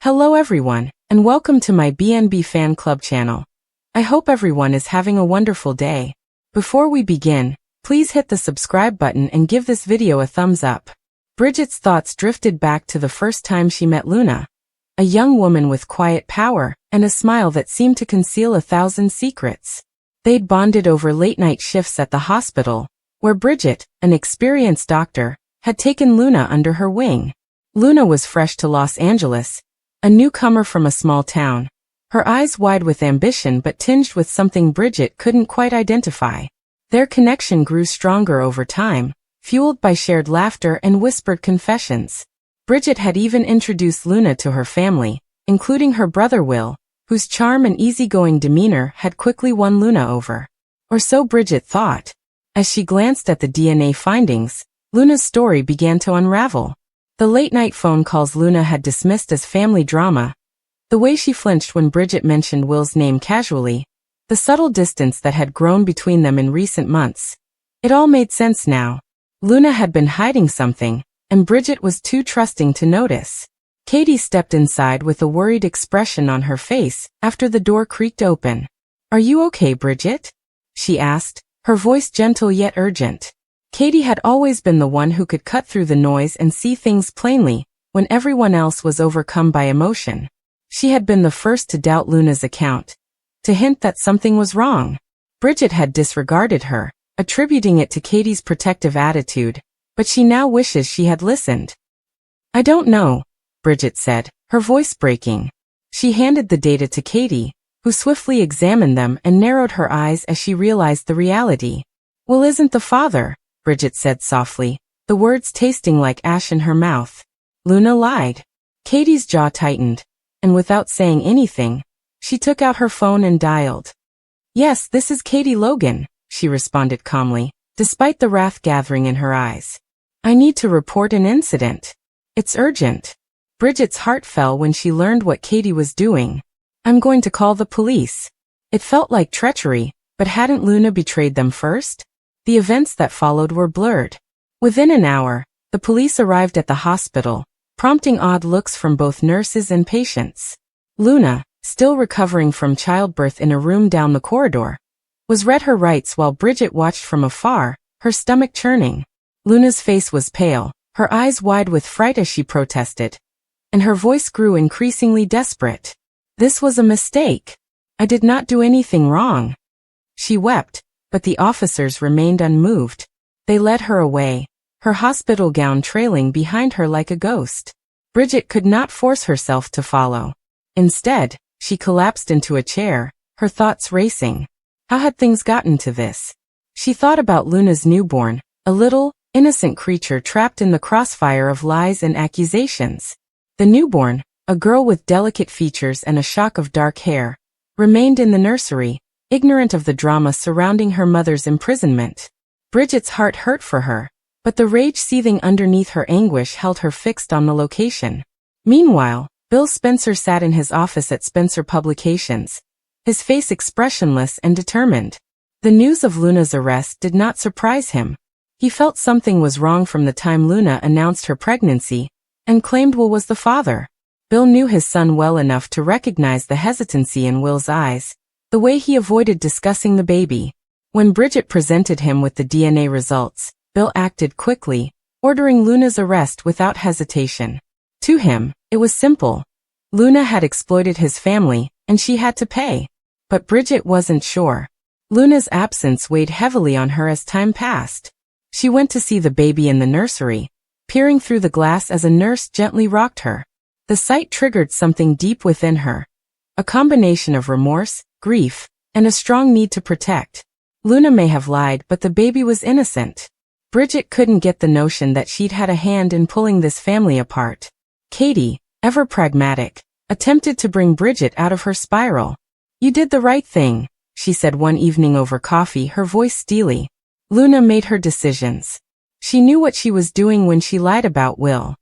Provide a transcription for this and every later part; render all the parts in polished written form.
Hello everyone, and welcome to my B&B Fan Club channel. I hope everyone is having a wonderful day. Before we begin, please hit the subscribe button and give this video a thumbs up. Bridget's thoughts drifted back to the first time she met Luna, a young woman with quiet power and a smile that seemed to conceal 1,000 secrets. They'd bonded over late-night shifts at the hospital, where Bridget, an experienced doctor, had taken Luna under her wing. Luna was fresh to Los Angeles, a newcomer from a small town, her eyes wide with ambition but tinged with something Bridget couldn't quite identify. Their connection grew stronger over time, fueled by shared laughter and whispered confessions. Bridget had even introduced Luna to her family, including her brother Will, whose charm and easygoing demeanor had quickly won Luna over. Or so Bridget thought. As she glanced at the DNA findings, Luna's story began to unravel. The late-night phone calls Luna had dismissed as family drama, the way she flinched when Bridget mentioned Will's name casually, the subtle distance that had grown between them in recent months. It all made sense now. Luna had been hiding something, and Bridget was too trusting to notice. Katie stepped inside with a worried expression on her face after the door creaked open. "Are you okay, Bridget?" she asked, her voice gentle yet urgent. Katie had always been the one who could cut through the noise and see things plainly when everyone else was overcome by emotion. She had been the first to doubt Luna's account, to hint that something was wrong. Bridget had disregarded her, attributing it to Katie's protective attitude, but she now wishes she had listened. "I don't know," Bridget said, her voice breaking. She handed the data to Katie, who swiftly examined them and narrowed her eyes as she realized the reality. "Will isn't the father," Bridget said softly, the words tasting like ash in her mouth. Luna lied. Katie's jaw tightened, and without saying anything, she took out her phone and dialed. "Yes, this is Katie Logan," she responded calmly, despite the wrath gathering in her eyes. "I need to report an incident. It's urgent." Bridget's heart fell when she learned what Katie was doing. "I'm going to call the police." It felt like treachery, but hadn't Luna betrayed them first? The events that followed were blurred. Within an hour, the police arrived at the hospital, prompting odd looks from both nurses and patients. Luna, still recovering from childbirth in a room down the corridor, was read her rights while Bridget watched from afar, her stomach churning. Luna's face was pale, her eyes wide with fright as she protested, and her voice grew increasingly desperate. "This was a mistake. I did not do anything wrong." She wept, but the officers remained unmoved. They led her away, her hospital gown trailing behind her like a ghost. Bridget could not force herself to follow. Instead, she collapsed into a chair, her thoughts racing. How had things gotten to this? She thought about Luna's newborn, a little, innocent creature trapped in the crossfire of lies and accusations. The newborn, a girl with delicate features and a shock of dark hair, remained in the nursery, ignorant of the drama surrounding her mother's imprisonment. Bridget's heart hurt for her, but the rage seething underneath her anguish held her fixed on the location. Meanwhile, Bill Spencer sat in his office at Spencer Publications, his face expressionless and determined. The news of Luna's arrest did not surprise him. He felt something was wrong from the time Luna announced her pregnancy and claimed Will was the father. Bill knew his son well enough to recognize the hesitancy in Will's eyes, the way he avoided discussing the baby. When Bridget presented him with the DNA results, Bill acted quickly, ordering Luna's arrest without hesitation. To him, it was simple. Luna had exploited his family, and she had to pay. But Bridget wasn't sure. Luna's absence weighed heavily on her as time passed. She went to see the baby in the nursery, peering through the glass as a nurse gently rocked her. The sight triggered something deep within her, a combination of remorse, grief, and a strong need to protect. Luna may have lied, but the baby was innocent. Bridget couldn't get the notion that she'd had a hand in pulling this family apart. Katie, ever pragmatic, attempted to bring Bridget out of her spiral. "You did the right thing," she said one evening over coffee, her voice steely. Luna made her decisions. She knew what she was doing when she lied about Will.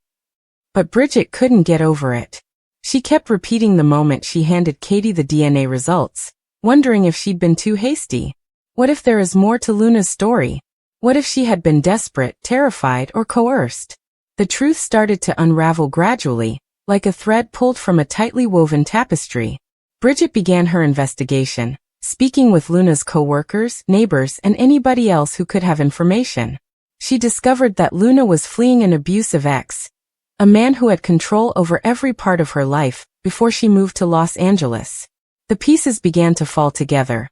But Bridget couldn't get over it. She kept repeating the moment she handed Katie the DNA results, wondering if she'd been too hasty. What if there is more to Luna's story? What if she had been desperate, terrified, or coerced? The truth started to unravel gradually, like a thread pulled from a tightly woven tapestry. Bridget began her investigation, speaking with Luna's co-workers, neighbors, and anybody else who could have information. She discovered that Luna was fleeing an abusive ex, a man who had control over every part of her life, before she moved to Los Angeles. The pieces began to fall together.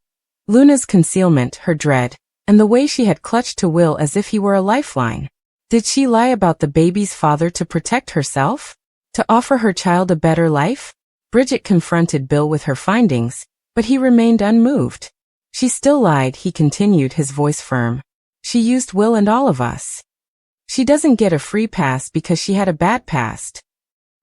Luna's concealment, her dread, and the way she had clutched to Will as if he were a lifeline. Did she lie about the baby's father to protect herself? To offer her child a better life? Bridget confronted Bill with her findings, but he remained unmoved. She still lied, he continued, his voice firm. She used Will and all of us. She doesn't get a free pass because she had a bad past.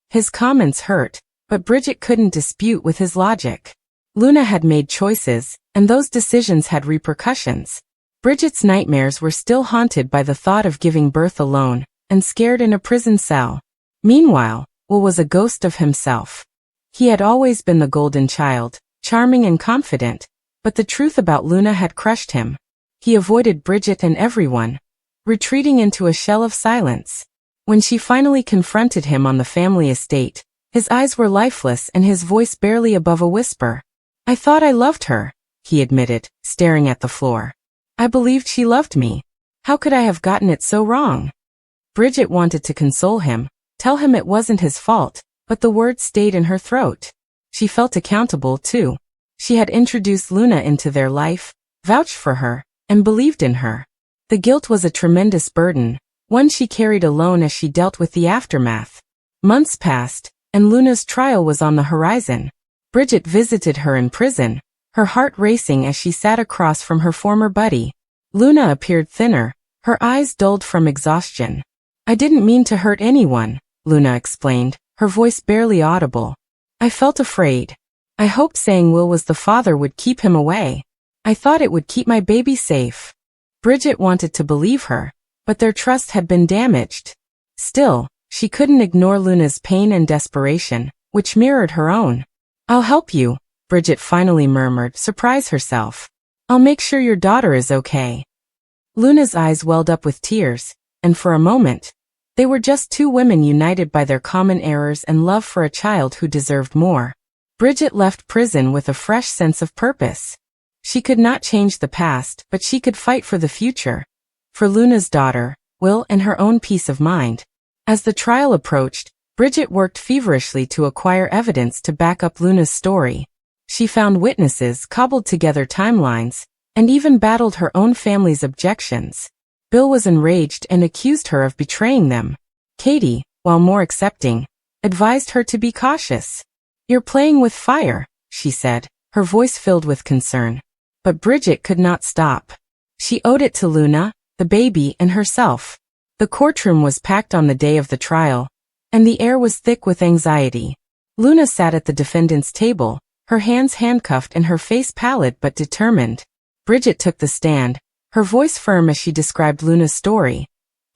His comments hurt, but Bridget couldn't dispute with his logic. Luna had made choices, and those decisions had repercussions. Bridget's nightmares were still haunted by the thought of giving birth alone, and scared in a prison cell. Meanwhile, Will was a ghost of himself. He had always been the golden child, charming and confident, but the truth about Luna had crushed him. He avoided Bridget and everyone, retreating into a shell of silence. When she finally confronted him on the family estate, his eyes were lifeless and his voice barely above a whisper. "I thought I loved her," he admitted, staring at the floor. "I believed she loved me. How could I have gotten it so wrong?" Bridget wanted to console him, tell him it wasn't his fault, but the words stayed in her throat. She felt accountable too. She had introduced Luna into their life, vouched for her, and believed in her. The guilt was a tremendous burden, one she carried alone as she dealt with the aftermath. Months passed, and Luna's trial was on the horizon. Bridget visited her in prison, her heart racing as she sat across from her former buddy. Luna appeared thinner, her eyes dulled from exhaustion. "I didn't mean to hurt anyone," Luna explained, her voice barely audible. "I felt afraid. I hoped saying Will was the father would keep him away. I thought it would keep my baby safe." Bridget wanted to believe her, but their trust had been damaged. Still, she couldn't ignore Luna's pain and desperation, which mirrored her own. "I'll help you," Bridget finally murmured, surprised herself. "I'll make sure your daughter is okay." Luna's eyes welled up with tears, and for a moment, they were just two women united by their common errors and love for a child who deserved more. Bridget left prison with a fresh sense of purpose. She could not change the past, but she could fight for the future. For Luna's daughter, Will, and her own peace of mind. As the trial approached, Bridget worked feverishly to acquire evidence to back up Luna's story. She found witnesses, cobbled together timelines, and even battled her own family's objections. Bill was enraged and accused her of betraying them. Katie, while more accepting, advised her to be cautious. "You're playing with fire," she said, her voice filled with concern. But Bridget could not stop. She owed it to Luna, the baby, and herself. The courtroom was packed on the day of the trial, and the air was thick with anxiety. Luna sat at the defendant's table, her hands handcuffed and her face pallid but determined. Bridget took the stand, her voice firm as she described Luna's story,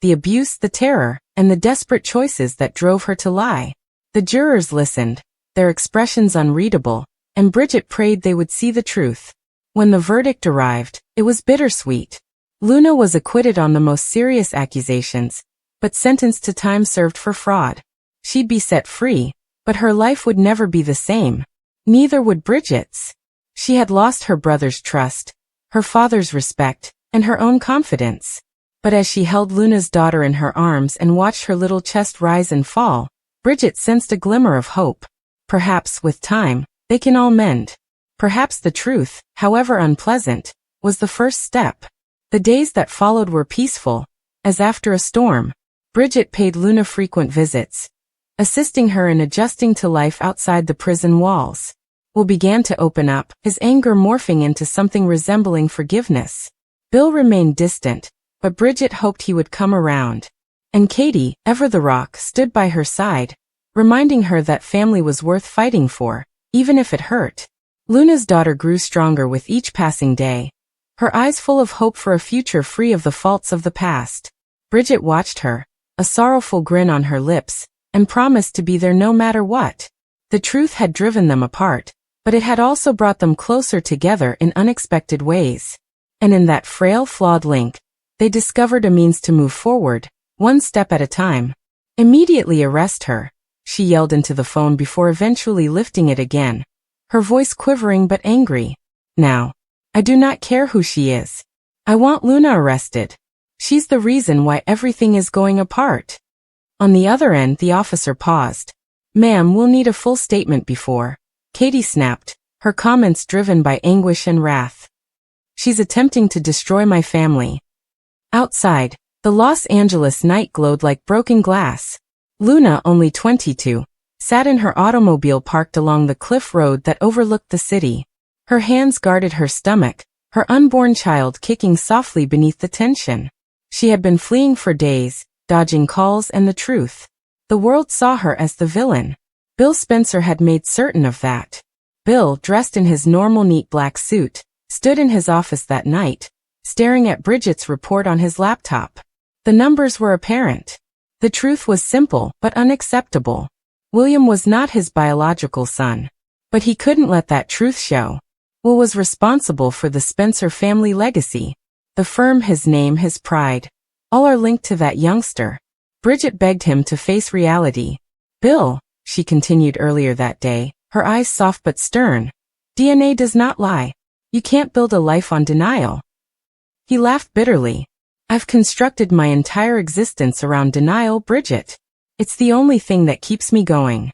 the abuse, the terror, and the desperate choices that drove her to lie. The jurors listened, their expressions unreadable, and Bridget prayed they would see the truth. When the verdict arrived, it was bittersweet. Luna was acquitted on the most serious accusations, but sentenced to time served for fraud. She'd be set free, but her life would never be the same. Neither would Bridget's. She had lost her brother's trust, her father's respect, and her own confidence. But as she held Luna's daughter in her arms and watched her little chest rise and fall, Bridget sensed a glimmer of hope. Perhaps, with time, they can all mend. Perhaps the truth, however unpleasant, was the first step. The days that followed were peaceful, as after a storm. Bridget paid Luna frequent visits, assisting her in adjusting to life outside the prison walls. Will began to open up, his anger morphing into something resembling forgiveness. Bill remained distant, but Bridget hoped he would come around. And Katie, ever the rock, stood by her side, reminding her that family was worth fighting for, even if it hurt. Luna's daughter grew stronger with each passing day, her eyes full of hope for a future free of the faults of the past. Bridget watched her, a sorrowful grin on her lips, and promised to be there no matter what. The truth had driven them apart, but it had also brought them closer together in unexpected ways. And in that frail, flawed link, they discovered a means to move forward, one step at a time. Immediately arrest her, she yelled into the phone before eventually lifting it again, her voice quivering but angry. Now, I do not care who she is. I want Luna arrested. She's the reason why everything is going apart. On the other end, the officer paused. Ma'am, we'll need a full statement before. Katie snapped, her comments driven by anguish and wrath. She's attempting to destroy my family. Outside, the Los Angeles night glowed like broken glass. Luna, only 22, sat in her automobile parked along the cliff road that overlooked the city. Her hands guarded her stomach, her unborn child kicking softly beneath the tension. She had been fleeing for days, dodging calls and the truth. The world saw her as the villain. Bill Spencer had made certain of that. Bill, dressed in his normal neat black suit, stood in his office that night, staring at Bridget's report on his laptop. The numbers were apparent. The truth was simple but unacceptable. William was not his biological son. But he couldn't let that truth show. Will was responsible for the Spencer family legacy. The firm, his name, his pride. All are linked to that youngster. Bridget begged him to face reality. Bill, she continued earlier that day, her eyes soft but stern. DNA does not lie. You can't build a life on denial. He laughed bitterly. I've constructed my entire existence around denial, Bridget. It's the only thing that keeps me going.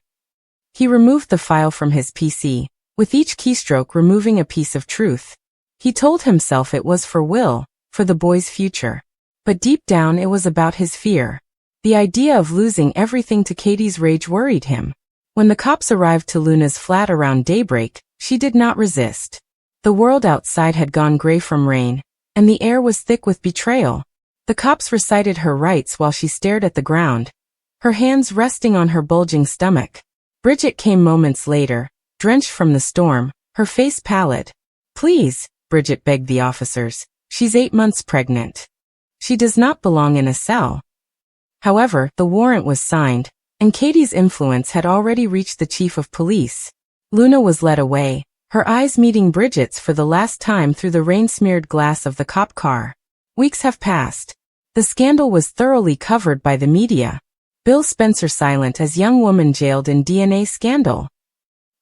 He removed the file from his PC, with each keystroke removing a piece of truth. He told himself it was for Will, for the boy's future. But deep down it was about his fear. The idea of losing everything to Katie's rage worried him. When the cops arrived to Luna's flat around daybreak, she did not resist. The world outside had gone gray from rain, and the air was thick with betrayal. The cops recited her rights while she stared at the ground, her hands resting on her bulging stomach. Bridget came moments later, drenched from the storm, her face pallid. Please, Bridget begged the officers. She's 8 months pregnant. She does not belong in a cell. However, the warrant was signed, and Katie's influence had already reached the chief of police. Luna was led away, her eyes meeting Bridget's for the last time through the rain-smeared glass of the cop car. Weeks have passed. The scandal was thoroughly covered by the media. Bill Spencer silent as young woman jailed in DNA scandal.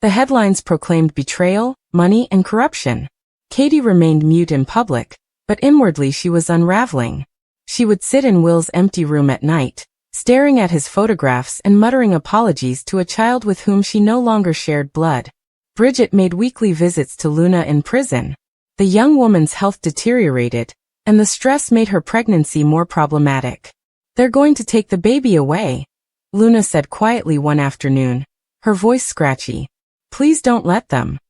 The headlines proclaimed betrayal, money, and corruption. Katie remained mute in public, but inwardly she was unraveling. She would sit in Will's empty room at night, staring at his photographs and muttering apologies to a child with whom she no longer shared blood. Bridget made weekly visits to Luna in prison. The young woman's health deteriorated, and the stress made her pregnancy more problematic. They're going to take the baby away, Luna said quietly one afternoon, her voice scratchy. Please don't let them.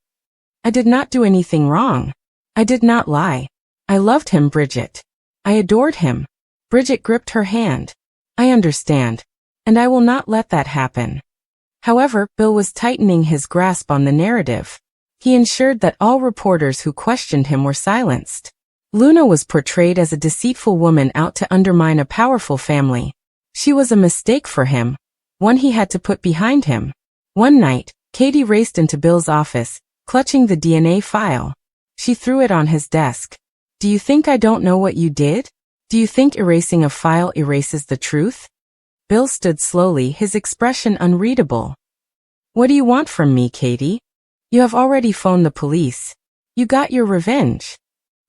I did not do anything wrong. I did not lie. I loved him, Bridget. I adored him. Bridget gripped her hand. I understand. And I will not let that happen. However, Bill was tightening his grasp on the narrative. He ensured that all reporters who questioned him were silenced. Luna was portrayed as a deceitful woman out to undermine a powerful family. She was a mistake for him, one he had to put behind him. One night, Katie raced into Bill's office, clutching the DNA file. She threw it on his desk. Do you think I don't know what you did? Do you think erasing a file erases the truth? Bill stood slowly, his expression unreadable. What do you want from me, Katie? You have already phoned the police. You got your revenge.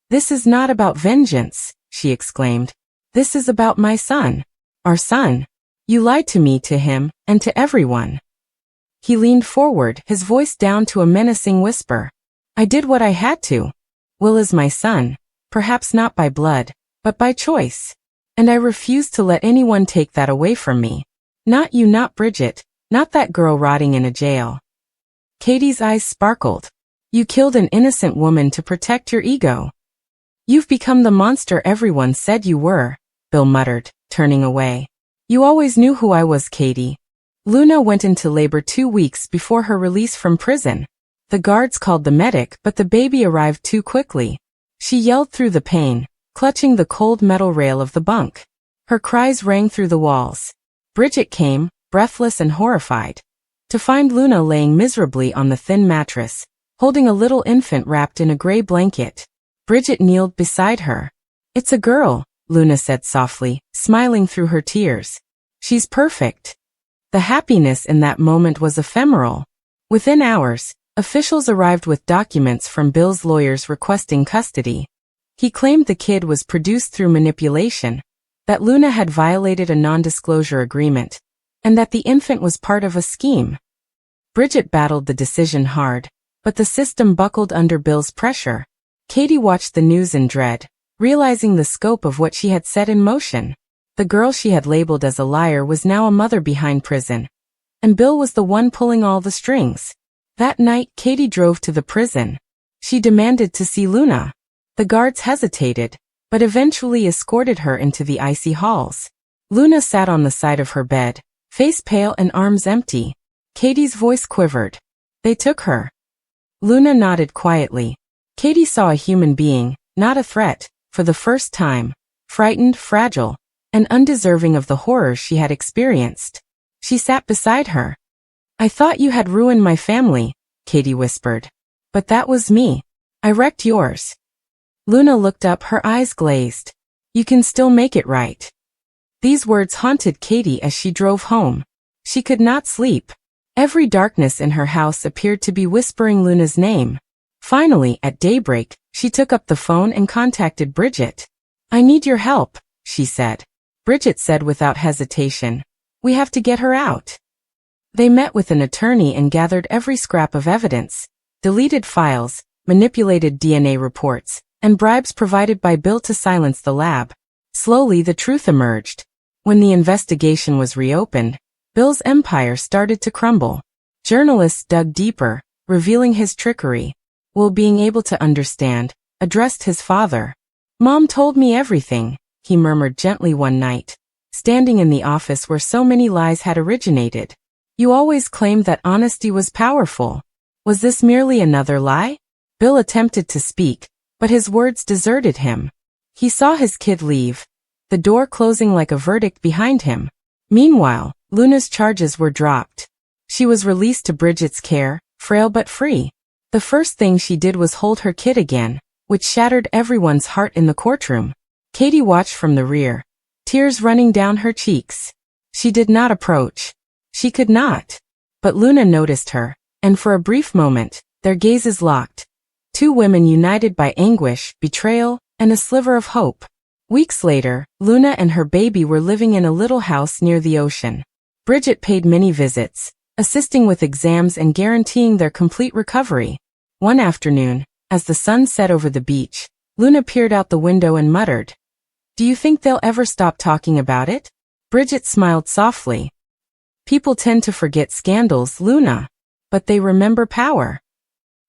This is not about vengeance, she exclaimed. This is about my son. Our son. You lied to me, to him, and to everyone. He leaned forward, his voice down to a menacing whisper. I did what I had to. Will is my son. Perhaps not by blood, but by choice. And I refuse to let anyone take that away from me. Not you, not Bridget, not that girl rotting in a jail. Katie's eyes sparkled. You killed an innocent woman to protect your ego. You've become the monster everyone said you were, Bill muttered, turning away. You always knew who I was, Katie. Luna went into labor 2 weeks before her release from prison. The guards called the medic, but the baby arrived too quickly. She yelled through the pain, clutching the cold metal rail of the bunk. Her cries rang through the walls. Bridget came, breathless and horrified, to find Luna laying miserably on the thin mattress, holding a little infant wrapped in a gray blanket. Bridget kneeled beside her. It's a girl, Luna said softly, smiling through her tears. She's perfect. The happiness in that moment was ephemeral. Within hours, officials arrived with documents from Bill's lawyers requesting custody. He claimed the kid was produced through manipulation, that Luna had violated a non-disclosure agreement, and that the infant was part of a scheme. Bridget battled the decision hard, but the system buckled under Bill's pressure. Katie watched the news in dread, realizing the scope of what she had set in motion. The girl she had labeled as a liar was now a mother behind prison, and Bill was the one pulling all the strings. That night, Katie drove to the prison. She demanded to see Luna. The guards hesitated, but eventually escorted her into the icy halls. Luna sat on the side of her bed, face pale and arms empty. Katie's voice quivered. They took her. Luna nodded quietly. Katie saw a human being, not a threat, for the first time, frightened, fragile, and undeserving of the horrors she had experienced. She sat beside her. I thought you had ruined my family, Katie whispered. But that was me. I wrecked yours. Luna looked up, her eyes glazed. You can still make it right. These words haunted Katie as she drove home. She could not sleep. Every darkness in her house appeared to be whispering Luna's name. Finally, at daybreak, she took up the phone and contacted Bridget. I need your help, she said. Bridget said without hesitation. We have to get her out. They met with an attorney and gathered every scrap of evidence, deleted files, manipulated DNA reports, and bribes provided by Bill to silence the lab. Slowly the truth emerged. When the investigation was reopened, Bill's empire started to crumble. Journalists dug deeper, revealing his trickery. Will, being able to understand, addressed his father. Mom told me everything, he murmured gently one night, standing in the office where so many lies had originated. You always claimed that honesty was powerful. Was this merely another lie? Bill attempted to speak, but his words deserted him. He saw his kid leave, the door closing like a verdict behind him. Meanwhile, Luna's charges were dropped. She was released to Bridget's care, frail but free. The first thing she did was hold her kid again, which shattered everyone's heart in the courtroom. Katie watched from the rear, tears running down her cheeks. She did not approach. She could not. But Luna noticed her, and for a brief moment, their gazes locked. Two women united by anguish, betrayal, and a sliver of hope. Weeks later, Luna and her baby were living in a little house near the ocean. Bridget paid many visits, assisting with exams and guaranteeing their complete recovery. One afternoon, as the sun set over the beach, Luna peered out the window and muttered, "Do you think they'll ever stop talking about it?" Bridget smiled softly. People tend to forget scandals, Luna, but they remember power.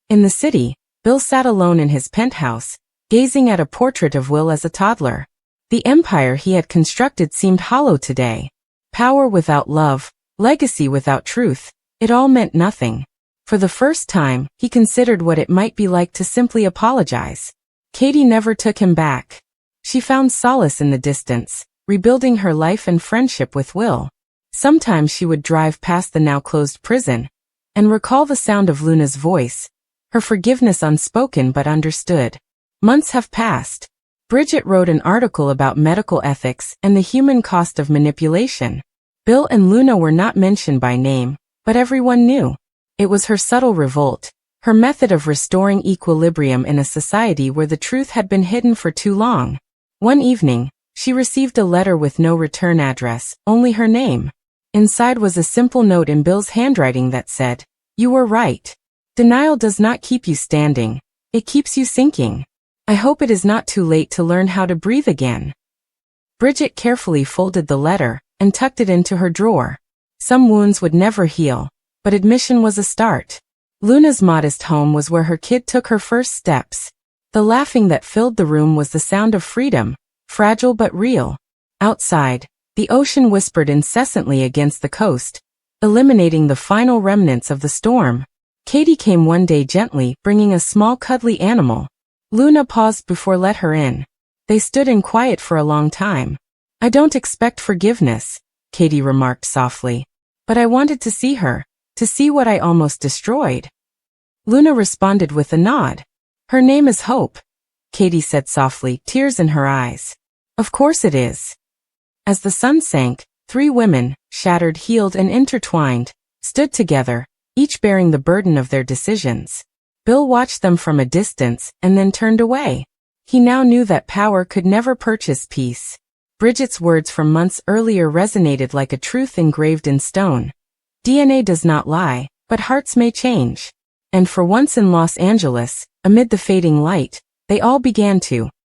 In the city, Bill sat alone in his penthouse, gazing at a portrait of Will as a toddler. The empire he had constructed seemed hollow today. Power without love, legacy without truth, it all meant nothing. For the first time, he considered what it might be like to simply apologize. Katie never took him back. She found solace in the distance, rebuilding her life and friendship with Will. Sometimes she would drive past the now closed prison and recall the sound of Luna's voice, her forgiveness unspoken but understood. Months have passed. Bridget wrote an article about medical ethics and the human cost of manipulation. Bill and Luna were not mentioned by name, but everyone knew. It was her subtle revolt, her method of restoring equilibrium in a society where the truth had been hidden for too long. One evening, she received a letter with no return address, only her name. Inside was a simple note in Bill's handwriting that said, "You were right. Denial does not keep you standing, it keeps you sinking. I hope it is not too late to learn how to breathe again." Bridget carefully folded the letter and tucked it into her drawer. Some wounds would never heal, but admission was a start. Luna's modest home was where her kid took her first steps. The laughing that filled the room was the sound of freedom, fragile but real. Outside, the ocean whispered incessantly against the coast, eliminating the final remnants of the storm. Katie came one day gently, bringing a small cuddly animal. Luna paused before let her in. They stood in quiet for a long time. "I don't expect forgiveness," Katie remarked softly. "But I wanted to see her, to see what I almost destroyed." Luna responded with a nod. "Her name is Hope," Katie said softly, tears in her eyes. "Of course it is." As the sun sank, Three women, shattered, healed, and intertwined, stood together, each bearing the burden of their decisions. Bill watched them from a distance and then turned away. He now knew that power could never purchase peace. Bridget's words from months earlier resonated like a truth engraved in stone. DNA does not lie, but hearts may change. And for once in Los Angeles, amid the fading light, they all began to